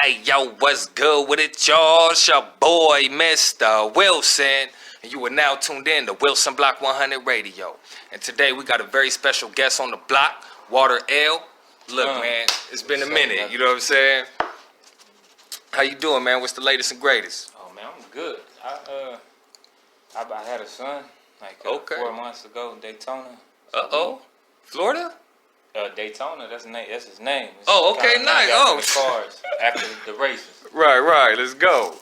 Hey, yo, what's good with it, y'all? It's your boy, Mistah Wilson, and you are now tuned in to WilsonBlock100 Radio. And today we got a very special guest on the block, Water L. Look, man, it's been a minute, you know what I'm saying? How you doing, man? What's the latest and greatest? Oh, man, I'm good. I had a son, like 4 months ago in Daytona. Uh-oh. Florida? Daytona, that's his name. It's okay, nice. The cars after the races. Right, let's go.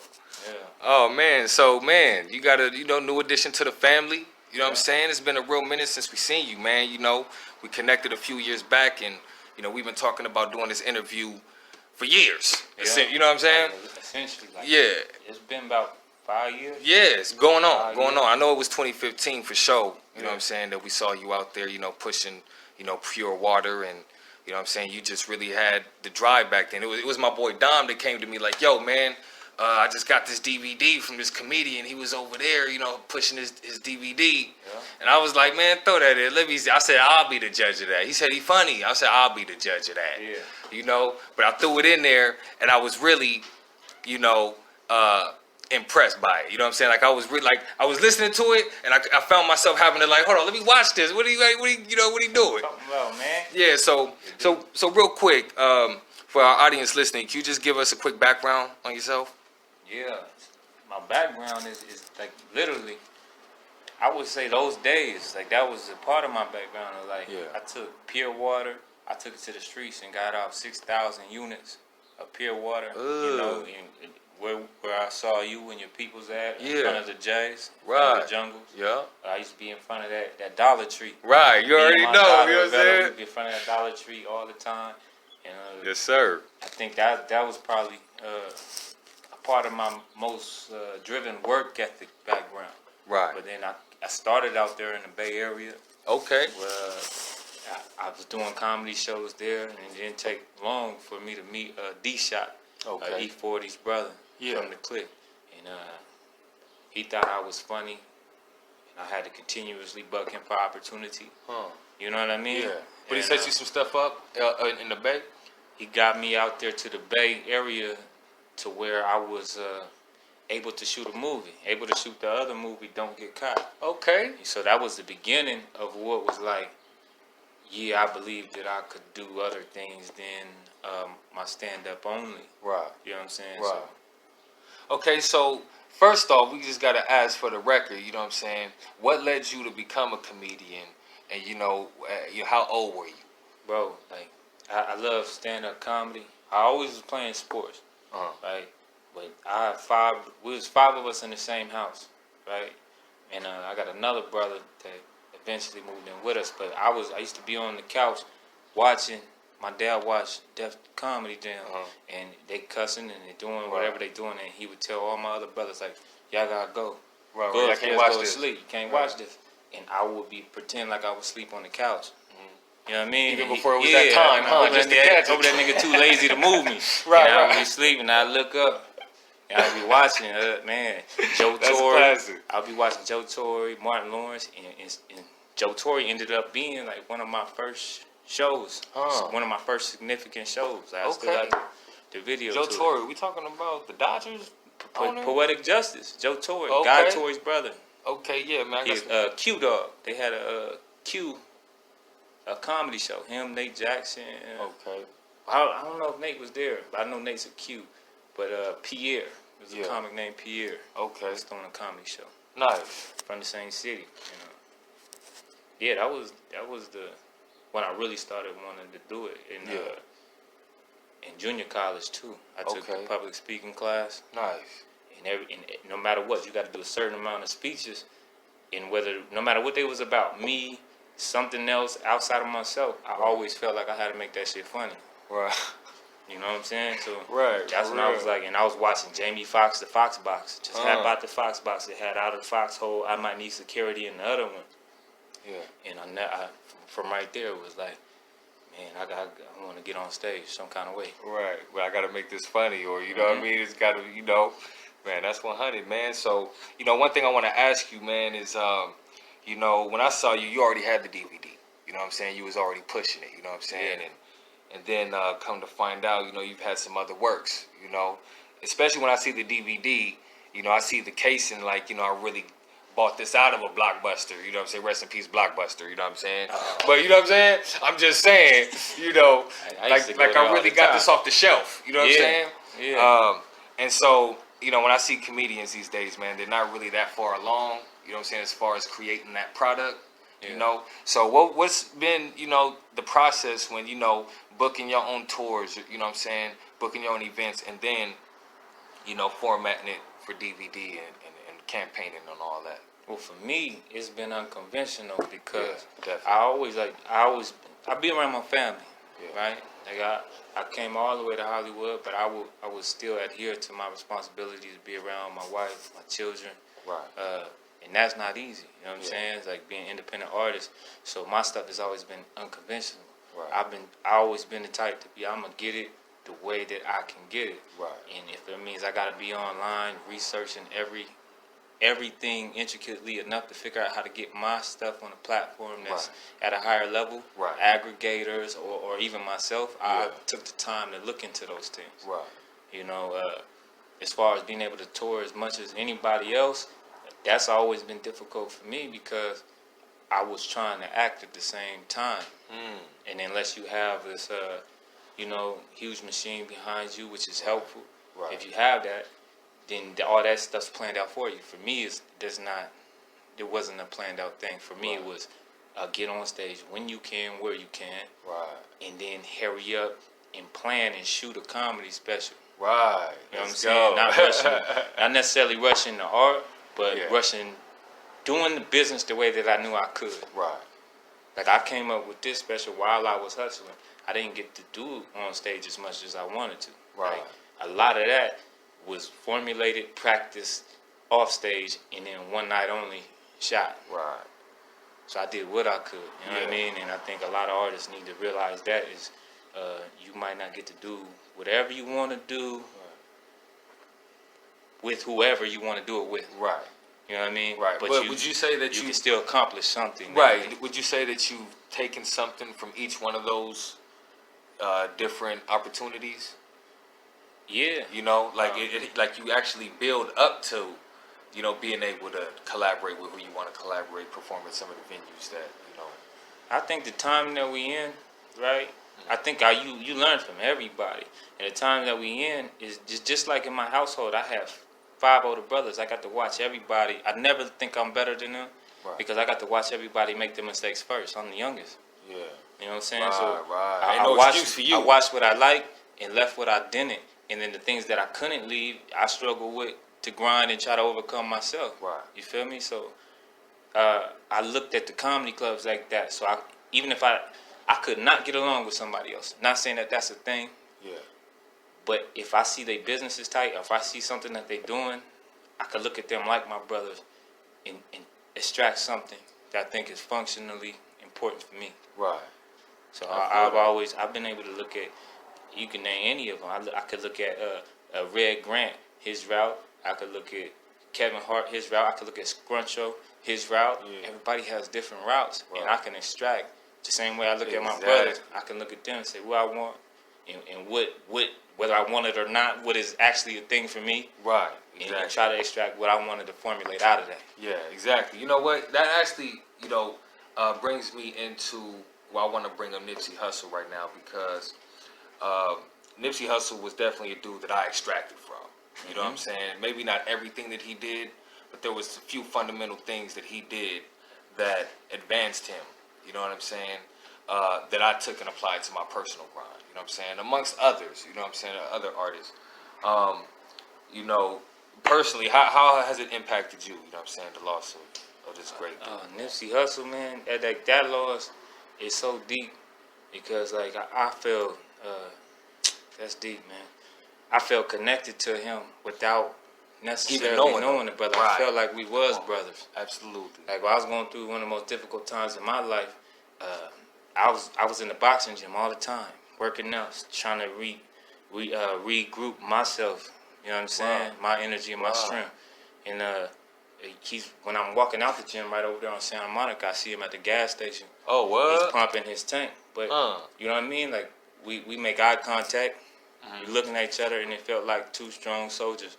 Yeah. Oh, man, so, man, you got a, new addition to the family. You know what I'm saying? It's been a real minute since we seen you, man. You know, we connected a few years back, and, we've been talking about doing this interview for years. Yeah. You know what I'm saying? Essentially, it's been about 5 years. Yeah, it's going on. I know it was 2015 for sure. You know what I'm saying? That we saw you out there, pushing, pure water, and you know what I'm saying, you just really had the drive back then. It was my boy Dom that came to me like, yo, man, I just got this DVD from this comedian. He was over there, pushing his DVD. Yeah. And I was like, man, throw that in. Let me see. I said, I'll be the judge of that. He said, he funny. I said, I'll be the judge of that. Yeah. But I threw it in there, and I was really, impressed by it. You know what I'm saying? Like I was listening to it, and I found myself having to hold on, let me watch this. What are you doing? Talking about, man. Yeah. So real quick, for our audience listening, can you just give us a quick background on yourself? Yeah. My background is like literally, I would say those days, like that was a part of my background. I took pure water, I took it to the streets and got out 6,000 units of pure water. Where I saw you and your peoples at, in front of the Jays, right, the jungles. Yeah. I used to be in front of that Dollar Tree. Right, you already know, you know what I'm saying? We'd be in front of that Dollar Tree all the time. And, yes, sir. I think that was probably a part of my most driven work ethic background. Right. But then I started out there in the Bay Area. Okay. Where I was doing comedy shows there, and it didn't take long for me to meet D-Shot, E40's brother. Yeah. From the clip, and he thought I was funny, and I had to continuously bug him for opportunity. You know what I mean? Yeah. But he set you some stuff up in the Bay? He got me out there to the Bay Area to where I was able to shoot a movie, able to shoot the other movie, Don't Get Caught. Okay. So that was the beginning of what was like, yeah, I believed that I could do other things than my stand-up only. Right. You know what I'm saying? Right. Okay, so first off, we just got to ask for the record, you know what I'm saying? What led you to become a comedian? And, how old were you? Bro, like, I love stand-up comedy. I always was playing sports, right? But we was 5 of us in the same house, right? And I got another brother that eventually moved in with us. But I used to be on the couch watching. My dad watched Def Comedy Jam, and they cussing and they doing whatever they doing, and he would tell all my other brothers like, "Y'all gotta go, I can't watch this. Sleep. You can't watch this." And I would be pretend like I was asleep on the couch. You know what I mean? Even before it was that time, just to catch that nigga too lazy to move me. Right. I would be sleeping, and I look up, and I'd be watching, Joe Torre. I'll be watching Joe Torre, Martin Lawrence, and Joe Torre ended up being like one of my first shows. One of my first significant shows. I still like the video. Joe Torre, we talking about the Dodgers? Poetic Justice. Joe Torre, Guy Torre's brother. Okay, yeah, man. He's Q Dog. They had a comedy show. Him, Nate Jackson. Okay. I don't know if Nate was there, but I know Nate's a Q. But Pierre, there's a comic named Pierre. Okay. He's on a comedy show. Nice. From the same city. Yeah, that was when I really started wanting to do it in junior college too. I took a public speaking class. Nice. And no matter what, you got to do a certain amount of speeches, and no matter what they was about, me, something else outside of myself, I always felt like I had to make that shit funny. Right. You know what I'm saying? So that's when I was like, and I was watching Jamie Foxx, the Fox Box. Just had about the Fox Box. It had Out of the Foxhole, I Might Need Security, and the other one. Yeah. And I from right there it was like, man, I want to get on stage some kind of way. Right. Well, I got to make this funny, or you know what I mean? It's got to, man, that's 100, man. So, one thing I want to ask you, man, is, when I saw you, you already had the DVD. You know what I'm saying? You was already pushing it. You know what I'm saying? And and then come to find out, you've had some other works, especially when I see the DVD, I see the casing, like, I really bought this out of a Blockbuster, you know what I'm saying? Rest in peace, Blockbuster, you know what I'm saying? But you know what I'm saying? I'm just saying, I really got this off the shelf, you know what I'm saying? Yeah. And so, when I see comedians these days, man, they're not really that far along, you know what I'm saying, as far as creating that product, So what's been, the process when, booking your own tours, you know what I'm saying, booking your own events, and then, formatting it for DVD and campaigning and all that? Well, for me, it's been unconventional because I be around my family, right? Like I came all the way to Hollywood, but I would still adhere to my responsibility to be around my wife, my children. Right. And that's not easy, you know what I'm saying? It's like being an independent artist. So my stuff has always been unconventional. Right. I always been the type to be, I'm gonna get it the way that I can get it. Right. And if it means I gotta be online researching everything intricately enough to figure out how to get my stuff on a platform that's at a higher level, aggregators or even myself, I took the time to look into those things. Right. As far as being able to tour as much as anybody else, that's always been difficult for me because I was trying to act at the same time. And unless you have this, huge machine behind you, which is helpful, if you have that, then all that stuff's planned out for you. For me, there wasn't a planned out thing. For me, it was get on stage when you can, where you can, and then hurry up and plan and shoot a comedy special. Right. You know what I'm saying? Not necessarily rushing the art, but rushing, doing the business the way that I knew I could. Right. Like I came up with this special while I was hustling. I didn't get to do it on stage as much as I wanted to. Right. Like, a lot of that was formulated, practiced off stage, and then one night only shot. Right. So I did what I could. You know what I mean? And I think a lot of artists need to realize that is you might not get to do whatever you want to do with whoever you want to do it with. Right. You know what I mean? Right. But would you say that you can still accomplish something? Right. Would you say that you've taken something from each one of those different opportunities? Yeah. Like you actually build up to, being able to collaborate with who you want to collaborate, perform at some of the venues that, I think the time that we in, right? I think you learn from everybody. And the time that we in is just like in my household. I have 5 older brothers. I got to watch everybody. I never think I'm better than them because I got to watch everybody make their mistakes first. I'm the youngest. Yeah. You know what I'm saying? I watched what I liked and left what I didn't. And then the things that I couldn't leave, I struggle with to grind and try to overcome myself. Right. You feel me? So I looked at the comedy clubs like that. So even if I could not get along with somebody else. Not saying that that's a thing. Yeah. But if I see their business is tight, or if I see something that they're doing, I could look at them like my brothers and extract something that I think is functionally important for me. Right. So I've been able to look at, you can name any of them. I could look at Red Grant, his route. I could look at Kevin Hart, his route. I could look at Scruncho, his route. Yeah. Everybody has different routes, and I can extract. The same way I look at my brothers, I can look at them and say what I want, and what whether I want it or not, what is actually a thing for me. Right. Exactly. And try to extract what I wanted to formulate out of that. Yeah, exactly. You know what? That actually, brings me into. Well, I want to bring up Nipsey Hussle right now because Nipsey Hussle was definitely a dude that I extracted from. You know what I'm saying? Maybe not everything that he did, but there was a few fundamental things that he did that advanced him. You know what I'm saying? That I took and applied to my personal grind. You know what I'm saying? Amongst others. You know what I'm saying? Other artists. Personally, how has it impacted you? You know what I'm saying? The loss of this great dude. Nipsey Hussle, man. That loss is so deep because I feel that's deep, man. I felt connected to him without necessarily knowing the brother. Right. I felt like we was brothers. Absolutely. Like when I was going through one of the most difficult times in my life, I was in the boxing gym all the time, working out, trying to regroup myself. You know what I'm saying? Wow. My energy and my strength. And when I'm walking out the gym right over there on Santa Monica, I see him at the gas station. Oh, what? He's pumping his tank. But you know what I mean? Like we make eye contact. We're looking at each other, and it felt like two strong soldiers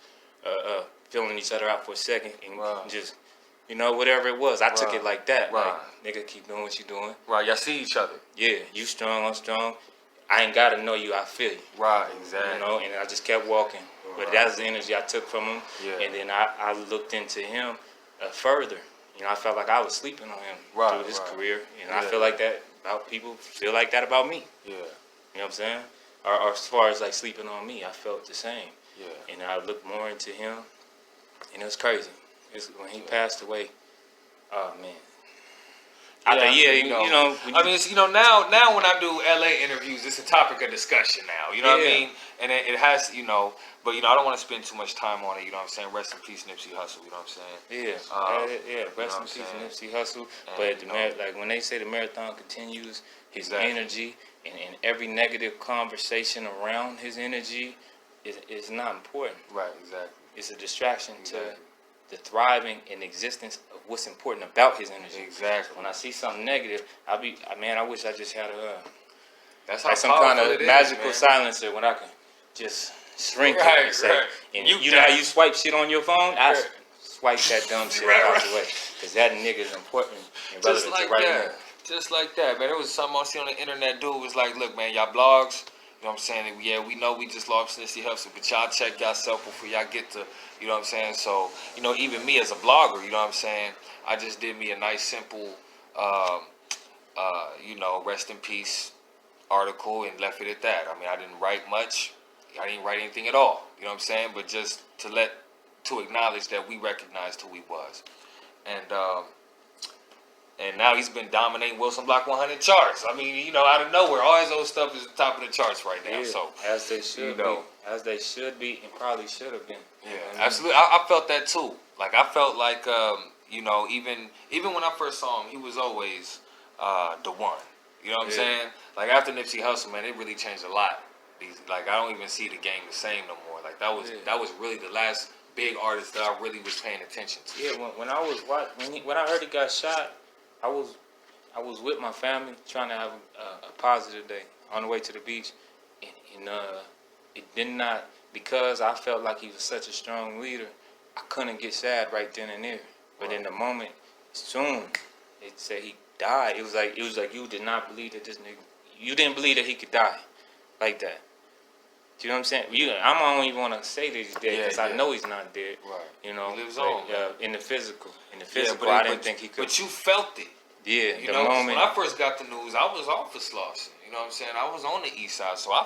feeling each other out for a second, and just, you know, whatever it was. I took it like that. Like, nigga, keep doing what you doing. Right, y'all see each other. Yeah, you strong, I'm strong. I ain't got to know you, I feel you. Right, exactly. You know, and I just kept walking. But that was the energy I took from him. Yeah. And then I looked into him further. You know, I felt like I was sleeping on him through his career. And I feel like that about people, feel like that about me. Yeah. You know what I'm saying? Or as far as like sleeping on me, I felt the same. Yeah. And I looked more into him. And it was crazy. When he passed away, oh man. You know, I mean, it's, you know, now when I do LA interviews, it's a topic of discussion now. You know what I mean? And it has, you know, but you know, I don't want to spend too much time on it. You know what I'm saying? Rest in peace, Nipsey Hussle. You know what I'm saying? Yeah, Rest in peace, Nipsey Hussle. But like when they say the marathon continues, his energy and every negative conversation around his energy is not important. Right. Exactly. It's a distraction to the thriving and existence of what's important about his energy. Exactly. When I see something negative, I wish I just had that's like some kind of magical silencer when I can just shrink it and say, and you know how you swipe shit on your phone? I swipe that dumb shit out the way, because that nigga is important and relevant to right now. Just like that, man. There was something I see on the internet, dude. Was like, look, man, y'all blogs. You know what I'm saying? Yeah, we know we just lost Nipsey Hussle, but y'all check yourself before y'all get to, you know what I'm saying? So, you know, even me as a blogger, you know what I'm saying? I just did me a nice, simple, you know, rest in peace article and left it at that. I mean, I didn't write much. I didn't write anything at all. You know what I'm saying? But just to acknowledge that we recognized who he was. And now he's been dominating WilsonBlock100 charts. I mean, you know, out of nowhere, all his old stuff is at the top of the charts right now. Yeah, so as they should be, as they should be, and probably should have been. Yeah, absolutely. I felt that too. Like I felt like, you know, even when I first saw him, he was always the one. You know what I'm saying? Like after Nipsey Hussle, man, it really changed a lot. Like I don't even see the game the same no more. Like that was really the last big artist that I really was paying attention to. Yeah, when I was when I heard he got shot, I was with my family trying to have a positive day on the way to the beach, and it did not, because I felt like he was such a strong leader. I couldn't get sad right then and there. But in the moment, soon it said he died. It was like you did not believe that this nigga. You didn't believe that he could die like that. Do you know what I'm saying? I don't even want to say that he's dead because I know he's not dead. Right. You know, he lives on. in the physical, but I didn't think he could. But you felt it. Yeah, you know, moment. When I first got the news, I was off of Slauson. You know what I'm saying? I was on the east side, so I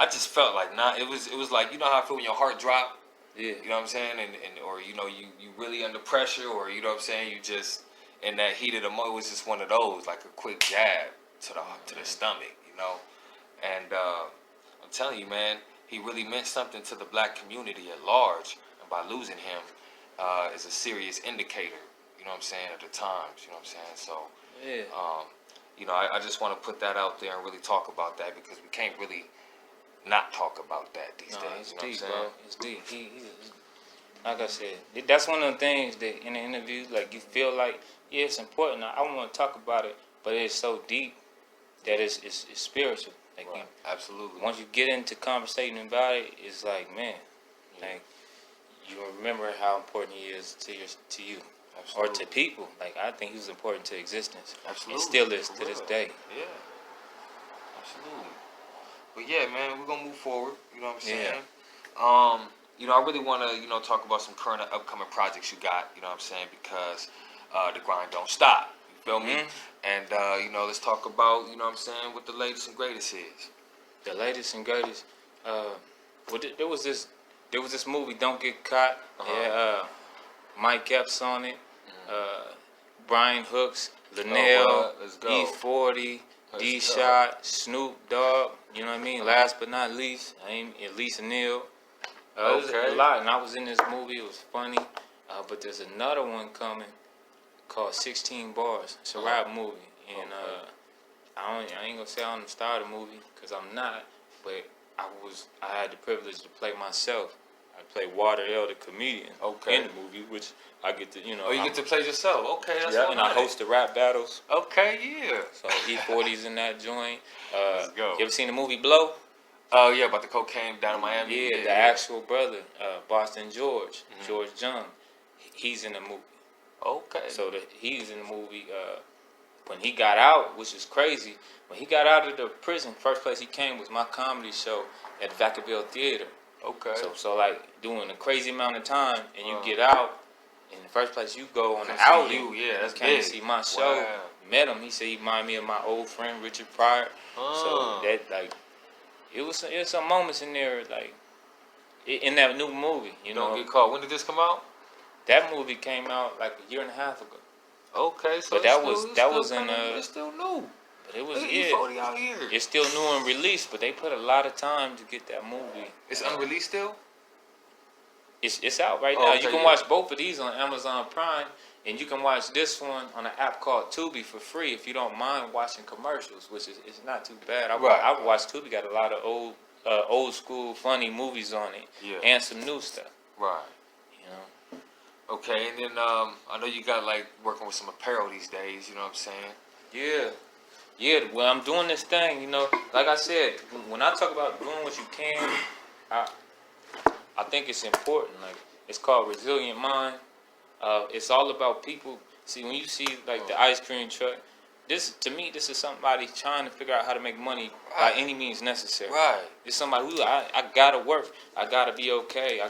just felt like it was like, you know how I feel when your heart drop? Yeah. You know what I'm saying? And or you know, you really under pressure, or you know what I'm saying, you just in that heat of the moment, it was just one of those, like a quick jab to the stomach, you know? And I'm telling you, man, he really meant something to the black community at large, and by losing him is a serious indicator. You know what I'm saying, at the times, you know what I'm saying? So, you know, I just want to put that out there and really talk about that, because we can't really not talk about that these days. It's you know deep, what I'm saying? bro. It's deep. He like I said, that's one of the things that in the interviews, like you feel like, yeah, it's important. I want to talk about it, but it's so deep that it's spiritual. Like absolutely. Once you get into conversating about it, it's like, man, like you remember how important he is to you. Absolutely. Or to people. Like, I think he was important to existence. Absolutely. And still is to this day. Yeah. Absolutely. But yeah, man, we're going to move forward. You know what I'm saying? Yeah. You know, I really want to, you know, talk about some current upcoming projects you got, you know what I'm saying? Because the grind don't stop. You feel me? And, you know, let's talk about, you know what I'm saying, what the latest and greatest is. The latest and greatest, there was this movie, Don't Get Caught. Mike Epps on it. Brian Hooks, Linnell, E40, D-Shot, Snoop Dogg, you know what I mean? Last but not least, Elisa Neal. It was a lot, and I was in this movie. It was funny. But there's another one coming called 16 Bars. It's a rap movie. And I ain't going to say I'm the star of the movie, because I'm not. But I had the privilege to play myself I play Water L, the comedian, Okay. in the movie, which I get to, Oh, you get to play yourself. Okay, that's yeah, and I host the rap battles. Okay, yeah. So E40's in that joint. Let's go. You ever seen the movie Blow? Oh, yeah, about the cocaine down in Miami. Yeah, the actual brother, Boston George, George Jung, he's in the movie. Okay. So he's in the movie. When he got out, which is crazy, when he got out of the prison, first place he came was my comedy show at Vacaville Theater. Okay. So like doing a crazy amount of time, and you get out, and the first place you go on the Come outing, see you. Yeah, that's came big. to see my show. Wow. Met him. He said he reminded me of my old friend Richard Pryor. So that like, it was some moments in there like in that new movie. You know, Don't get caught. When did this come out? that movie came out like a year and a half ago. Okay, so But that was in it's still new. But it was Look at yeah. E40 out here. It's still new and released, but they put a lot of time to get that movie. It's unreleased still? It's out right Oh, now. okay, You can yeah. watch both of these on Amazon Prime, and you can watch this one on an app called Tubi for free if you don't mind watching commercials, which is it's not too bad. I've watched Tubi, got a lot of old school funny movies on it, and some new stuff. Right. You know. Okay, and then I know you got like working with some apparel these days. You know what I'm saying? Yeah. Well, I'm doing this thing. You know, like I said, when I talk about doing what you can, I think it's important. Like it's called resilient mind. It's all about people. See, when you see like the ice cream truck, to me, this is somebody trying to figure out how to make money by any means necessary. Right. It's somebody who I gotta work. I gotta be okay.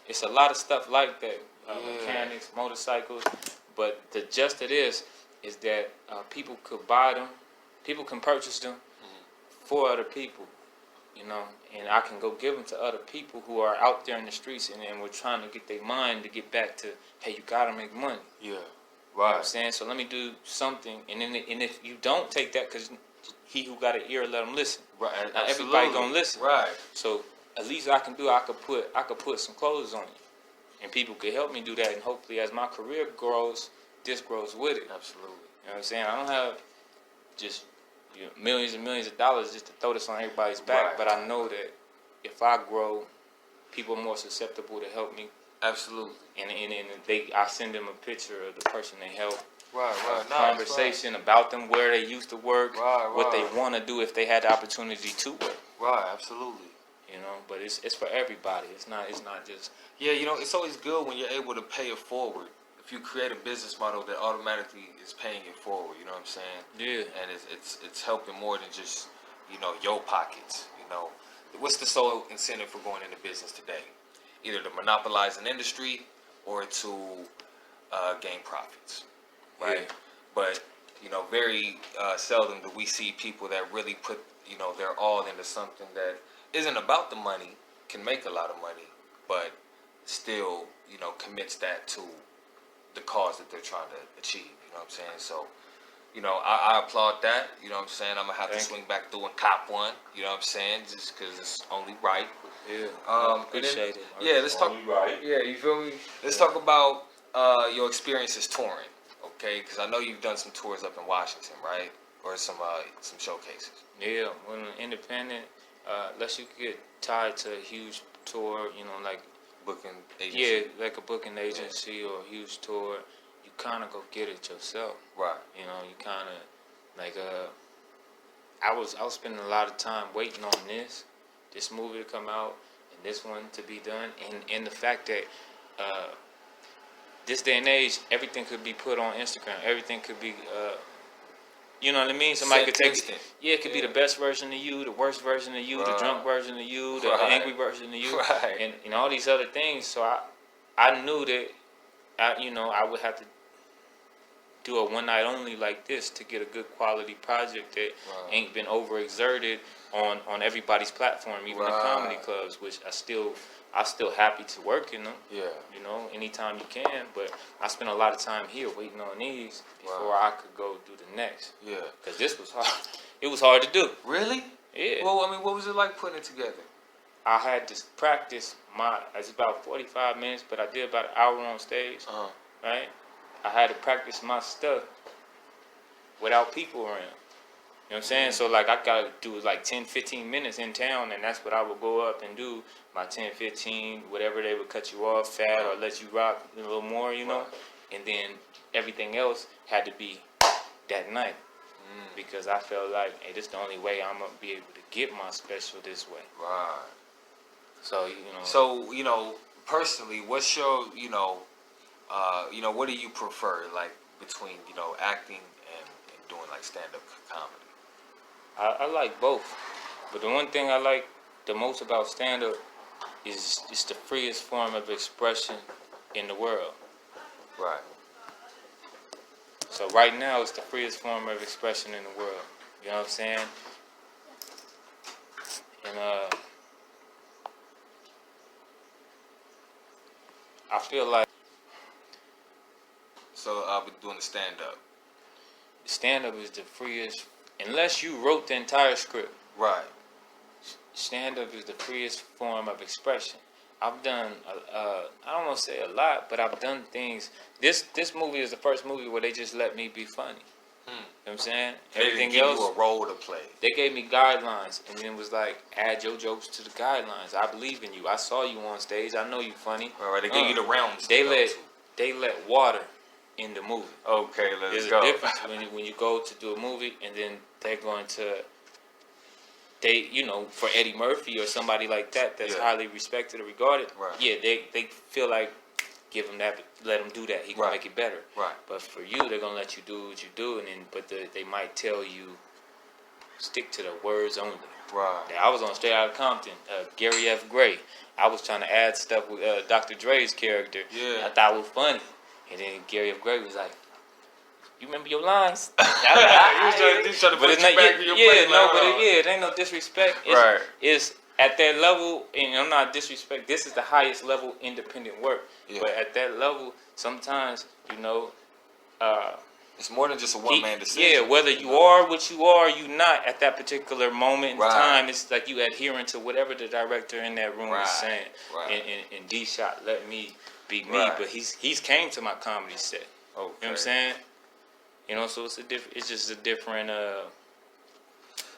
It's a lot of stuff like that. Mechanics, motorcycles. But the gist of this is that people could buy them. People can purchase them for other people. You know, and I can go give them to other people who are out there in the streets and we're trying to get their mind to get back to, hey, you gotta make money. Yeah. You know Right. what I'm saying? So let me do something, and if you don't take that, because he who got an ear, let him listen. Right. Not Absolutely. everybody gonna listen. Right. So at least I can put some clothes on you, and people could help me do that, and hopefully as my career grows, this grows with it. Absolutely. You know what I'm saying? I don't have just millions and millions of dollars just to throw this on everybody's back, Right. but I know that if I grow, people are more susceptible to help me. Absolutely. And I send them a picture of the person they help. Right. Conversation about them, where they used to work, what they want to do if they had the opportunity to work. Right. Absolutely. You know, but it's for everybody. It's not just. Yeah, you know, it's always good when you're able to pay it forward. If you create a business model that automatically is paying it forward, you know what I'm saying? Yeah. And it's helping more than just, you know, your pockets. You know, what's the sole incentive for going into business today? Either to monopolize an industry or to gain profits, right? Yeah. But you know, very seldom do we see people that really put, you know, their all into something that isn't about the money, can make a lot of money, but still, you know, commits that to the cause that they're trying to achieve. You know what I'm saying? So, you know, I applaud that. You know what I'm saying? I'm gonna have to swing back through and cop one. You know what I'm saying? Just because it's only right. Yeah. Appreciate it. Yeah, let's talk. Right. Yeah, you feel me? Let's talk about your experiences touring, okay? Because I know you've done some tours up in Washington, right? Or some showcases. Yeah, when independent, unless you get tied to a huge tour, you know, like Booking agency. yeah, like a booking agency or a huge tour, you kind of go get it yourself. Right. You know, you kind of like I was spending a lot of time waiting on this movie to come out and this one to be done, and the fact that this day and age, everything could be put on Instagram. Everything could be, you know what I mean? Somebody could take instant. it could be the best version of you, the worst version of you, the drunk version of you, the angry version of you, and all these other things. So I knew that I would have to do a one night only like this to get a good quality project that ain't been overexerted on everybody's platform, even the comedy clubs, which I still happy to work in them. Yeah. You know, anytime you can, but I spent a lot of time here waiting on these before I could go do the next. Yeah. Because this was hard. It was hard to do. Really? Yeah. Well, I mean, what was it like putting it together? I had to practice it's about 45 minutes, but I did about an hour on stage. Right? I had to practice my stuff without people around. know what I'm saying? So, like, I got to do, like, 10, 15 minutes in town, and that's what I would go up and do. My 10, 15, whatever they would cut you off, fat, or let you rock a little more, you know? And then everything else had to be that night. Because I felt like, hey, this is the only way I'm going to be able to get my special this way. Right. So, you know. So, you know, personally, what's your, what do you prefer, like, between, acting and doing, like, stand-up comedy? I like both. But the one thing I like the most about stand-up is it's the freest form of expression in the world. Right. So right now, it's the freest form of expression in the world. You know what I'm saying? And I feel like. So I'll be doing the stand-up. Stand-up is the freest, unless you wrote the entire script. Right. Stand-up is the freest form of expression. I've done, I don't want to say a lot, but I've done things. This movie is the first movie where they just let me be funny. You know what I'm saying? Everything else, they didn't give you a role to play. They gave me guidelines, and then it was like, add your jokes to the guidelines. I believe in you. I saw you on stage. I know you funny. All right, they gave you the realms. They let water in the movie. Okay, let's go. There's a difference when you go to do a movie, and then they're going to. For Eddie Murphy or somebody like that that's highly respected or regarded, they feel like give him that, let him do that. He can make it better. Right. But for you, they're gonna let you do what you do, they might tell you stick to the words only. Right. Now, I was on Straight Outta Compton, Gary F. Gray. I was trying to add stuff with Dr. Dre's character. Yeah. I thought it was funny, and then Gary F. Gray was like, "You remember your lines?" You trying to put it back in your place. It ain't no disrespect. It's at that level, and I'm not disrespect. This is the highest level independent work. Yeah. But at that level, sometimes, it's more than just a one-man decision. Yeah, whether you are what you are, you not at that particular moment in time, it's like you adhering to whatever the director in that room is saying. Right. And D-Shot let me be me, but he's came to my comedy set. Okay. You know what I'm saying? So it's just a different.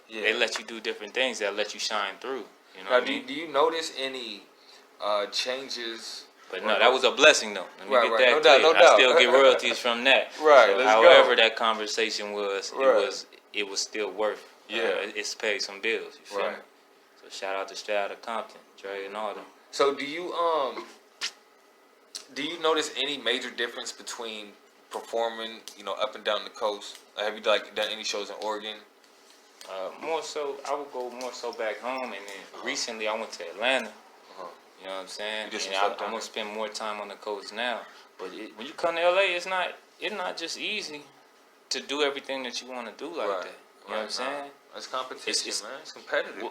They let you do different things that let you shine through. You know now, what I mean? Do you notice any changes? But no, that was a blessing though. Let me get that no clear. doubt, no doubt. I still get royalties from that. Right. So however that conversation was, it was still worth. It's paid some bills. You feel me? So shout out to Straight Outta Compton, Dre, and all them. So do you notice any major difference between performing, up and down the coast? Have you done any shows in Oregon? More so, I would go more so back home, and then recently I went to Atlanta. You know what I'm saying? And I'm gonna spend more time on the coast now. But when you come to LA, it's not just easy to do everything that you want to do like that. You know what I'm saying? It's competition, man. It's competitive.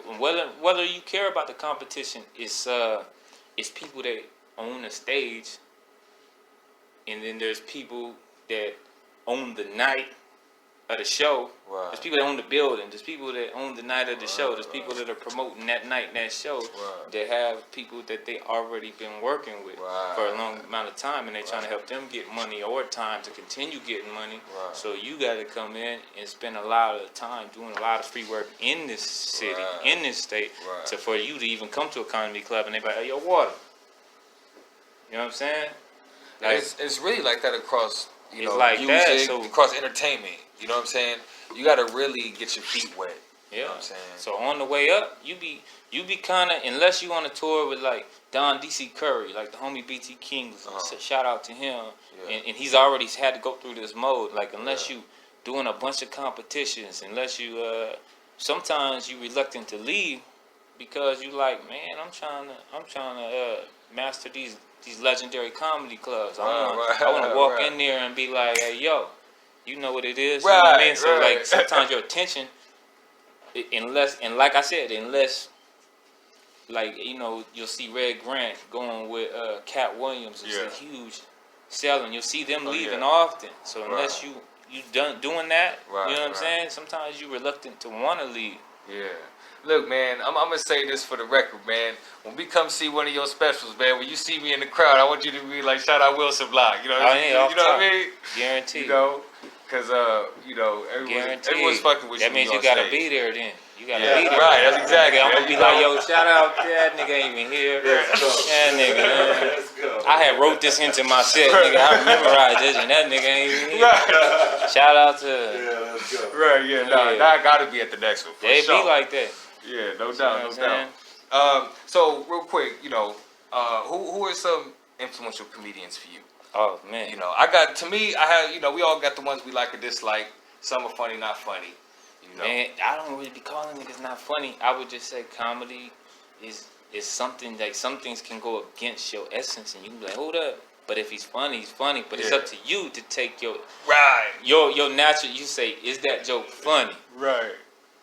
Whether you care about the competition, it's people that own the stage, and then there's people that own the night of the show. Right. There's people that own the building. There's people that own the night of the show. There's people that are promoting that night, that show. That have people that they already been working with for a long amount of time, and they're trying to help them get money or time to continue getting money. So you got to come in and spend a lot of time doing a lot of free work in this city, in this state, for you to even come to a comedy club and they be like, "Hey, yo, water." You know what I'm saying? Like, it's really like that across, like music, that, so, across entertainment. You know what I'm saying? You got to really get your feet wet. Yeah. You know what I'm saying? So on the way up, you be kind of, unless you on a tour with like Don DC Curry, like the homie BT King, shout out to him, and he's already had to go through this mode. Like unless you doing a bunch of competitions, unless you sometimes you reluctant to leave because you like, man, I'm trying to master these legendary comedy clubs. I want to walk in there and be like, hey, yo, you know what it is. You know what I mean? So like sometimes your attention, unless like, you'll see Red Grant going with Cat Williams. It's a huge selling. You'll see them leaving often. So unless you done doing that, you know what I'm saying? Sometimes you're reluctant to want to leave. Yeah. Look, man, I'm going to say this for the record, man. When we come see one of your specials, man, when you see me in the crowd, I want you to be like, shout out Wilson Block. You know what I mean? Guaranteed. Cause everyone's fucking with you. That means you gotta be there then. You gotta be there. Right, that's exactly. I'm gonna be like, yo, shout out to that nigga ain't even here. That nigga, man. I had wrote this into my set, nigga. I memorized this and that nigga ain't even here. Right. Shout out to let's go. Right, now I gotta be at the next one. They be like that. Yeah, no doubt. So real quick, who are some influential comedians for you? Oh man, we all got the ones we like or dislike. Some are funny, not funny. Man, I don't really be calling niggas not funny. I would just say comedy is something like some things can go against your essence, and you can be like, hold up. But if he's funny, he's funny. But it's up to you to take your natural. You say, is that joke funny? Right.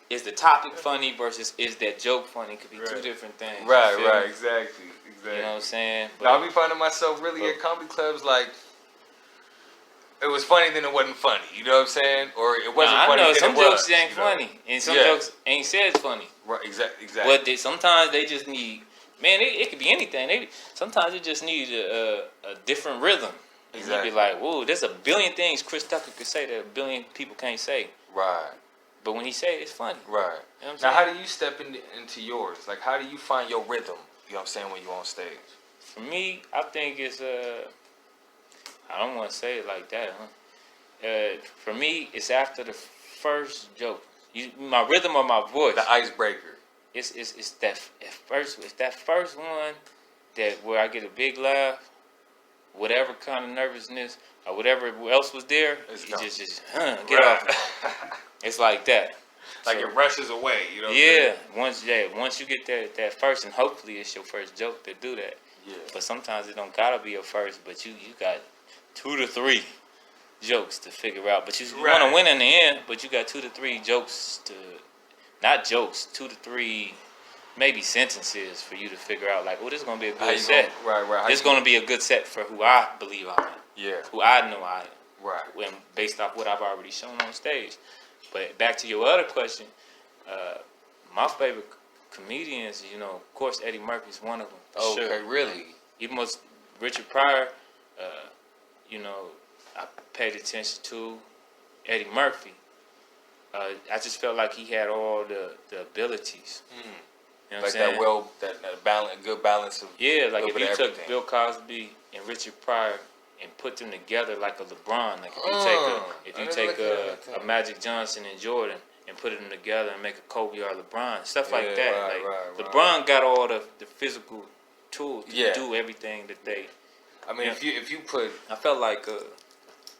Is the topic funny versus is that joke funny? It could be two different things. Right, exactly. You know what I'm saying? But I'll be finding myself really at comedy clubs like it was funny then it wasn't funny. You know what I'm saying? Or it wasn't funny. I know some jokes ain't funny and some jokes ain't said funny. Right, exactly. But sometimes they just need. Man, it could be anything. Sometimes it just need a different rhythm. Exactly. You be like, whoa, there's a billion things Chris Tucker could say that a billion people can't say. Right. But when he say it, it's funny. Right. You know what I'm saying? Now, how do you step into yours? Like, how do you find your rhythm? You know what I'm saying, when you're on stage? For me, I think it's, I don't want to say it like that, huh? For me, it's after the first joke. My rhythm or my voice. The icebreaker. It's that first one where I get a big laugh, whatever kind of nervousness or whatever else was there, get off. It's like that. Like it rushes away, you know what I'm saying? Once you get that first, and hopefully it's your first joke to do that. Yeah. But sometimes it don't gotta be your first, but you got 2 to 3 jokes to figure out. But you want to win in the end, but you got 2 to 3 jokes 2 to 3 maybe sentences for you to figure out like, oh, this is gonna be a good set. Right. This is gonna be a good set for who I believe I am. Yeah. Who I know I am. Right. When based off what I've already shown on stage. But back to your other question, my favorite comedians, of course, Eddie Murphy's one of them. Okay, really? Even most Richard Pryor, I paid attention to Eddie Murphy. I just felt like he had all the abilities. You know what I'm saying? Good balance of like if you took Bill Cosby and Richard Pryor and put them together like a LeBron, like if you take a Magic Johnson and Jordan and put them together and make a Kobe or LeBron, stuff like that. LeBron got all the physical tools to do everything that they. I mean, if you put, I felt like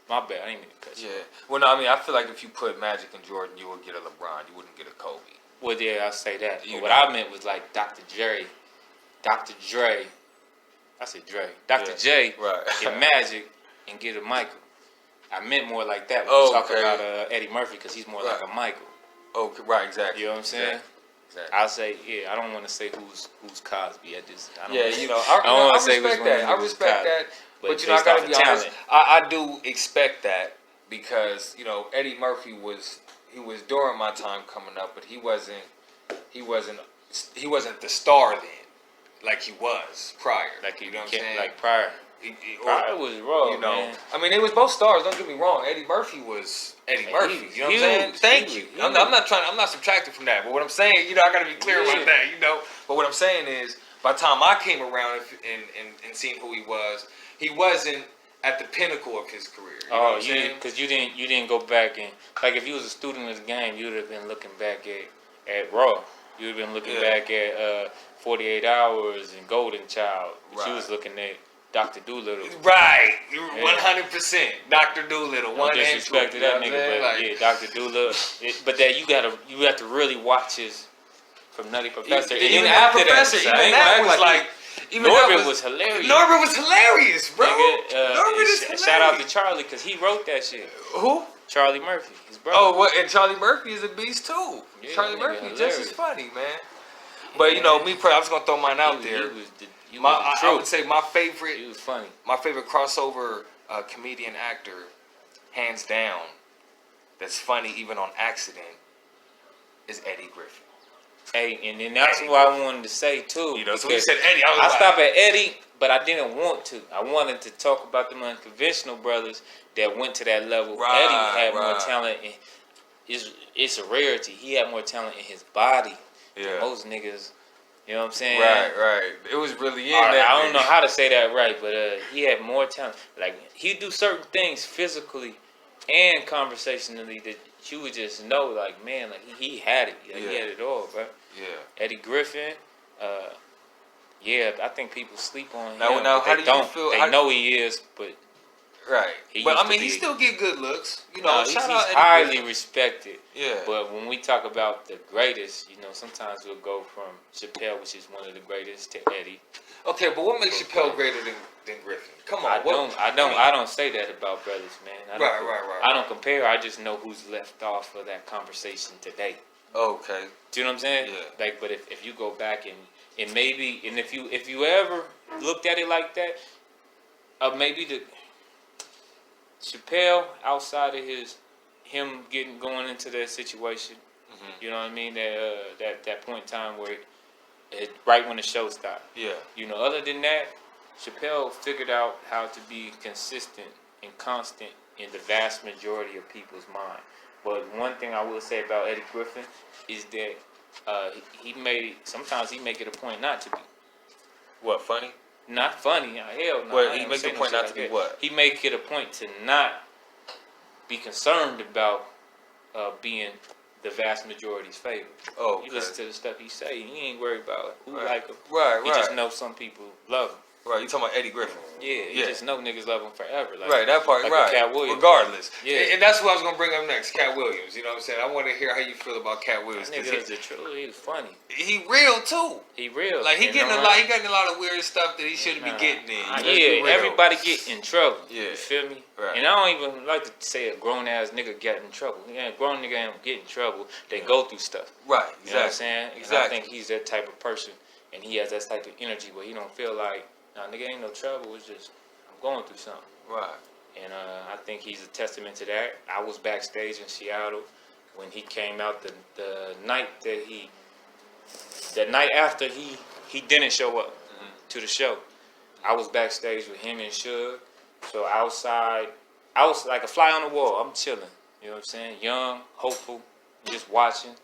my bad. I didn't mean to cut you. Yeah. Well, no, I mean, I feel like if you put Magic and Jordan, you would get a LeBron. You wouldn't get a Kobe. Well, yeah, I say that. But what I meant was like Dr. J. I said Dre. Dr. J. Get Magic and get a Michael. I meant more like that when we talk about Eddie Murphy because he's more like a Michael. Okay, right, exactly. You know what I'm saying? Exactly. I'll say, I don't want to say who's Cosby at this. I don't want to say which one. I respect that. But I gotta be honest. I do expect that because Eddie Murphy was during my time coming up, but he wasn't the star then, like he was prior. Like you know what I'm saying? Like prior. Pryor was raw, man. I mean, they was both stars. Don't get me wrong. Eddie Murphy was Eddie Murphy. You know what I'm saying? Thank you. I'm not subtracting from that. But what I'm saying, I got to be clear about that. But what I'm saying is, by the time I came around and seeing who he wasn't at the pinnacle of his career. You know what I'm saying? Because you didn't go back and like if you was a student of the game, you would have been looking back at Raw. You would have been looking back at 48 Hours and Golden Child. But you was looking at Dr. Doolittle. Right. 100%. Dr. Doolittle. No disrespect to that nigga, but Dr. Doolittle. But that you have to really watch his from Nutty Professor. Even after Professor, that was like Norbert was hilarious. Norbert was hilarious, bro. Norbert is hilarious. Shout out to Charlie because he wrote that shit. Who? Charlie Murphy, his brother. Oh, and Charlie Murphy is a beast too. Yeah, Charlie Murphy just as funny, man. But me, I'm just gonna throw mine out there. I would say my favorite. He was funny. My favorite crossover comedian actor, hands down, that's funny even on accident, is Eddie Griffin. Hey, and then that's what I wanted to say too. So when you said Eddie, I stop at Eddie. but I didn't want to. I wanted to talk about them unconventional brothers that went to that level. Eddie had more talent. It's a rarity. He had more talent in his body than most niggas. You know what I'm saying? Right. It was really I don't know how to say that right, but he had more talent. Like, he'd do certain things physically and conversationally that you would just know, like, man, like, he had it. Like, he had it all, bro. Yeah. Eddie Griffin, I think people sleep on him. Now how do you feel? They know he is, but... Right. But, I mean, he still get good looks. You know, he's highly respected. Yeah. But when we talk about the greatest, you know, sometimes we'll go from Chappelle, which is one of the greatest, to Eddie. Okay, but what makes Chappelle greater than Griffin? Come on. I don't say that about brothers, man. Right. I don't compare. I just know who's left off of that conversation today. Okay. Do you know what I'm saying? Yeah. Like, but if you go back and maybe, and if you ever looked at it like that, maybe the Chappelle, outside of him going into that situation, you know what I mean? That point in time where right when the show stopped. Yeah. You know, other than that, Chappelle figured out how to be consistent and constant in the vast majority of people's mind. But one thing I will say about Eddie Griffin is that sometimes he make it a point not to be. What, funny? Not funny, hell no. Well, he make a point not to be what? He make it a point to not be concerned about being the vast majority's favorite. Oh, okay. You listen to the stuff he say, he ain't worried about who like him. Right. He just knows some people love him. Right, you talking about Eddie Griffin? Yeah, you just know niggas love him forever. Like, right, that part, like right. Cat Williams. Regardless. Yeah. And that's what I was going to bring up next, Cat Williams. You know what I'm saying? I want to hear how you feel about Cat Williams. That nigga is the truth. He's funny. He real, too. He real. Like, he getting a lot of weird stuff that he shouldn't be getting in. Everybody get in trouble. Yeah. You feel me? Right. And I don't even like to say a grown-ass nigga get in trouble. Yeah, a grown nigga ain't get in trouble. They go through stuff. Right, exactly. You know what I'm saying? Exactly. And I think he's that type of person, and he has that type of energy where he don't feel like, nah, nigga, ain't no trouble. It's just I'm going through something. Right. And I think he's a testament to that. I was backstage in Seattle when he came out the night after he didn't show up to the show. I was backstage with him and Suge. So outside, I was like a fly on the wall. I'm chilling. You know what I'm saying? Young, hopeful, just watching.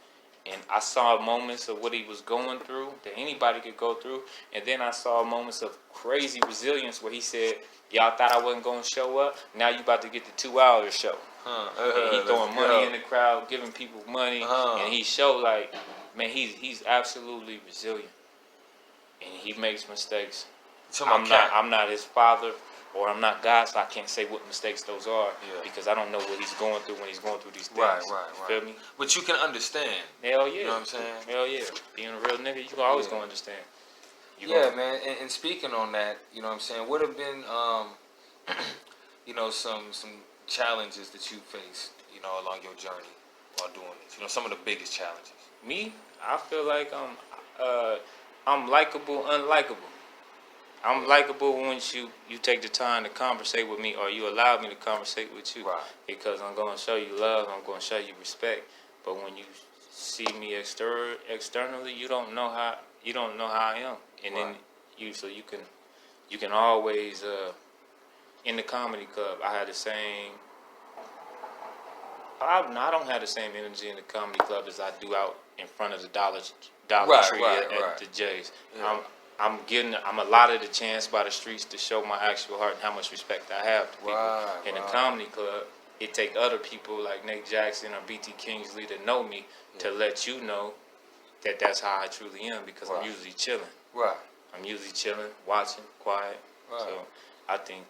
And I saw moments of what he was going through that anybody could go through. And then I saw moments of crazy resilience where he said, y'all thought I wasn't going to show up? Now you about to get the 2-hour show. And he throwing money in the crowd, giving people money. And he showed like, man, he's absolutely resilient. And he makes mistakes. I'm not his father. Or I'm not God, so I can't say what mistakes those are because I don't know what he's going through when he's going through these things. Right. Feel me? But you can understand. Hell yeah. You know what I'm saying? Hell yeah. Being a real nigga, you always gonna understand. Man. And speaking on that, you know what I'm saying, what have been, you know, some challenges that you faced, you know, along your journey while doing this? You know, some of the biggest challenges. Me, I feel like I'm likable, unlikable. I'm likable once you take the time to conversate with me, or you allow me to conversate with you. Right. Because I'm going to show you love, I'm going to show you respect. But when you see me externally, you don't know how I am. And then you can always in the comedy club. I had the same. I don't have the same energy in the comedy club as I do out in front of the Dollar Tree at the J's. Yeah. I'm allotted a chance by the streets to show my actual heart and how much respect I have to people. In the comedy club, it take other people like Nate Jackson or B.T. Kingsley that know me to let you know that that's how I truly am, because I'm usually chilling. Right. I'm usually chilling, watching, quiet. Right. So I think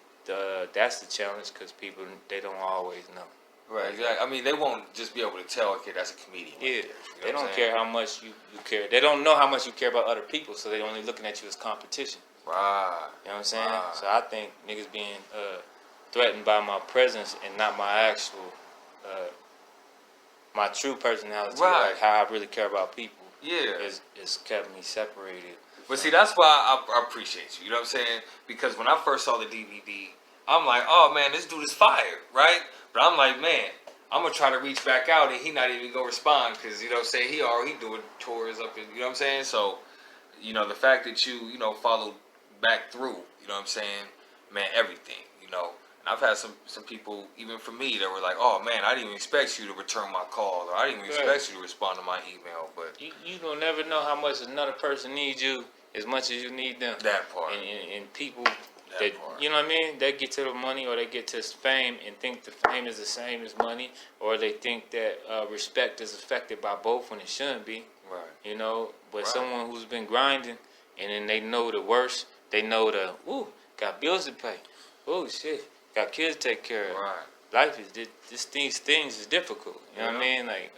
that's the challenge, because people, they don't always know. Right, exactly. I mean, they won't just be able to tell, okay, that's a comedian. Yeah, you know they don't care how much you care. They don't know how much you care about other people, so they're only looking at you as competition. Right. You know what I'm saying? Right. So I think niggas being threatened by my presence and not my actual, my true personality, like how I really care about people, is kept me separated. But see, that's why I appreciate you. You know what I'm saying? Because when I first saw the DVD, I'm like, oh man, this dude is fired, right? But I'm like, man, I'm going to try to reach back out, and he not even going to respond, because, you know what I'm saying, he already doing tours up in, you know what I'm saying? So, you know, the fact that you know, followed back through, you know what I'm saying, man, everything, you know. And I've had some people, even for me, that were like, oh, man, I didn't even expect you to return my call, or I didn't even expect you to respond to my email. But you don't never know how much another person needs you as much as you need them. That part. And people that you know what I mean, they get to the money or they get to fame and think the fame is the same as money, or they think that respect is affected by both when it shouldn't be. Right. You know, but someone who's been grinding and then they know the worst, they know the got bills to pay. Oh shit. Got kids to take care of. Right. Life is these things is difficult. You know what I mean? Like,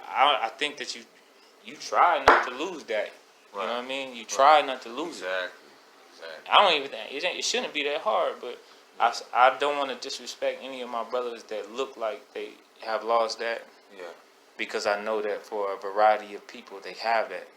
I think that you try not to lose that. You know what I mean? You try not to lose it. Exactly. I don't even think it shouldn't be that hard, but I don't want to disrespect any of my brothers that look like they have lost that. Yeah. Because I know that for a variety of people, they have that.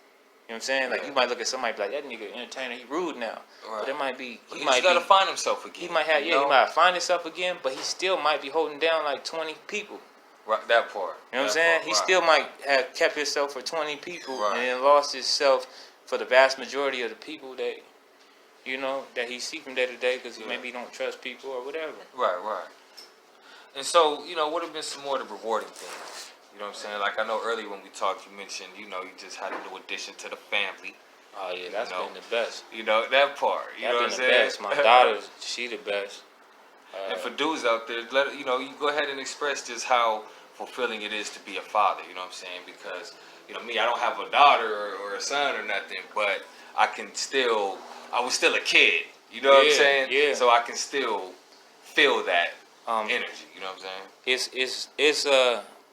You know what I'm saying? Like, you might look at somebody and be like, that nigga entertainer, he rude now. Right. But it might be... He might got to find himself again. He might have, he might find himself again, but he still might be holding down like 20 people. Right, that part. You know what I'm saying? He still might have kept himself for 20 people and then lost himself for the vast majority of the people that, you know, that he see from day to day because maybe he don't trust people or whatever. Right. And so, you know, what have been some more of the rewarding things? You know what I'm saying? Like, I know earlier when we talked, you mentioned, you know, you just had a new addition to the family. Oh, yeah, that's been the best. You know, that part. You know what I'm saying? That's been the best. My daughter, she the best. And for dudes out there, you know, you go ahead and express just how fulfilling it is to be a father. You know what I'm saying? Because, you know, me, I don't have a daughter or a son or nothing, but I was still a kid. You know what I'm saying? Yeah. So I can still feel that energy. You know what I'm saying? It's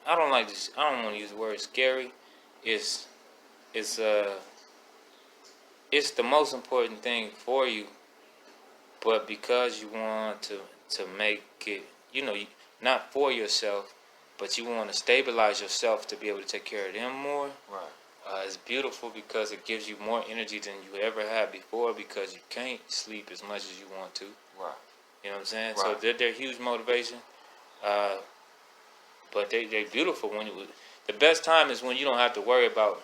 I don't like this. I don't want to use the word scary. It's the most important thing for you, but because you want to make it, you know, not for yourself, but you want to stabilize yourself to be able to take care of them more. Right. It's beautiful because it gives you more energy than you ever had before because you can't sleep as much as you want to. Right. You know what I'm saying? Right. So they're huge motivation. But they're beautiful the best time is when you don't have to worry about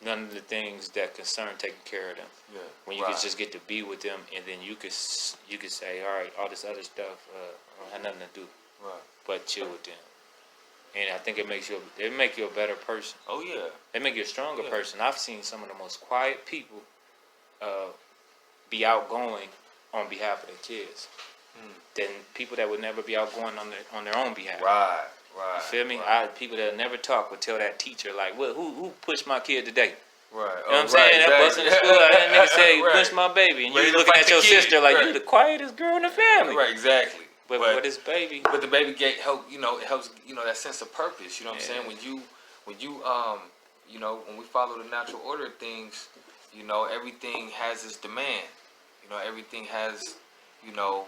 none of the things that concern taking care of them. Yeah. When you can just get to be with them, and then you could say, all right, all this other stuff I don't have nothing to do, but chill with them. And I think it make you a better person. Oh yeah. They make you a stronger person. I've seen some of the most quiet people be outgoing on behalf of their kids than people that would never be outgoing on their own behalf. Right. You feel me? People that never talk would tell that teacher, like, well, who pushed my kid today? Right. You know what I'm saying? That bus in the school, that nigga say, you pushed my baby. And Ready you looking at your sister like, you the quietest girl in the family. Right, exactly. But his baby. But the baby it helps, you know, that sense of purpose. You know what I'm saying? When you you know, when we follow the natural order of things, you know, everything has its demand. You know, everything has, you know,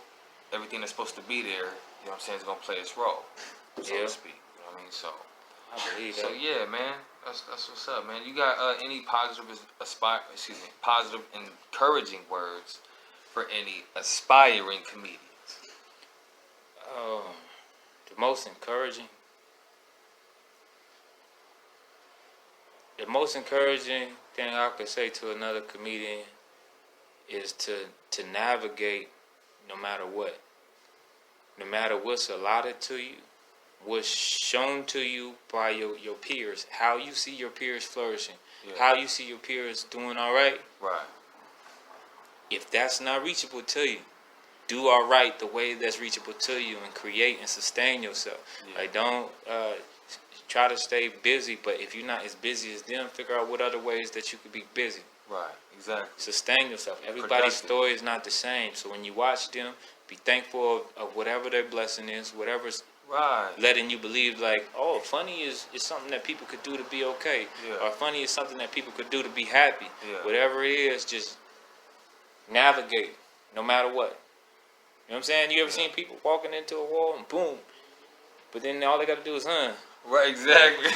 everything that's supposed to be there, you know what I'm saying, is going to play its role, so to speak. You know what I mean? So, I believe that. So, yeah, man, that's what's up, man. You got any positive, encouraging words for any aspiring comedians? The most encouraging thing I could say to another comedian is to navigate no matter what. No matter what's allotted to you, what's shown to you by your peers, how you see your peers flourishing, how you see your peers doing all right. Right. If that's not reachable to you, do all right the way that's reachable to you and create and sustain yourself. Yeah. Like, don't try to stay busy, but if you're not as busy as them, figure out what other ways that you could be busy. Right, exactly. Sustain yourself. Everybody's story is not the same. So when you watch them, be thankful of whatever their blessing is, whatever's letting you believe, like, oh, funny is something that people could do to be okay. Yeah. Or funny is something that people could do to be happy. Yeah. Whatever it is, just navigate no matter what. You know what I'm saying? You ever seen people walking into a wall and boom, but then all they got to do is, Right, exactly.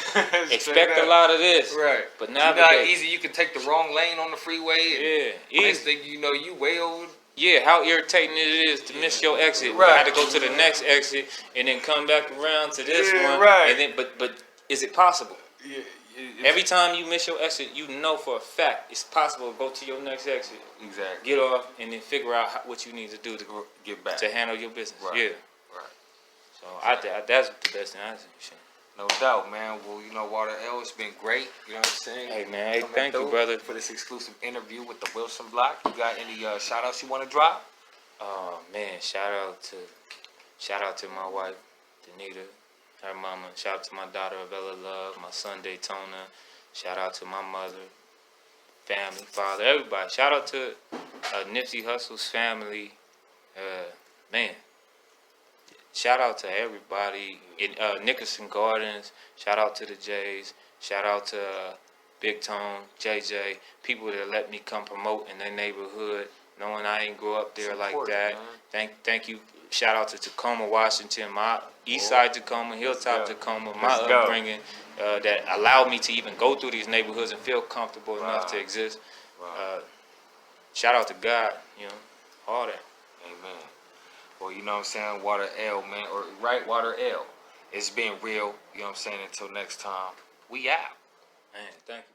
Expect a lot of this. Right. But navigate. You know how easy you can take the wrong lane on the freeway? And next thing you know, you way over. Yeah, how irritating it is to miss your exit. Right. You have to go to the next exit and then come back around to this one. Right. And then, but is it possible? Yeah. Every time you miss your exit, you know for a fact it's possible to go to your next exit. Exactly. Get off and then figure out what you need to do to get back to handle your business. Right. Yeah. Right. So that's the best thing I think. No doubt, man. Well, you know, Water L, it's been great. You know what I'm saying? Hey, man. Hey, thank you, brother, for this exclusive interview with the Wilson Block. You got any shout outs you want to drop? Oh man, shout out to my wife, Danita, her mama. Shout out to my daughter, Bella Love, my son, Daytona. Shout out to my mother, family, father, everybody. Shout out to Nipsey Hussle's family. Man, shout out to everybody in Nickerson Gardens. Shout out to the Jays. Shout out to Big Tone, JJ, people that let me come promote in their neighborhood, knowing I ain't grow up there like that. Man. Thank you. Shout out to Tacoma, Washington, my east side Tacoma, Hilltop Tacoma, my upbringing that allowed me to even go through these neighborhoods and feel comfortable enough to exist. Shout out to God, you know, all that. Amen. Well, you know what I'm saying, Water L, man, or right, Water L. It's been real, you know what I'm saying, until next time, we out. Man, thank you.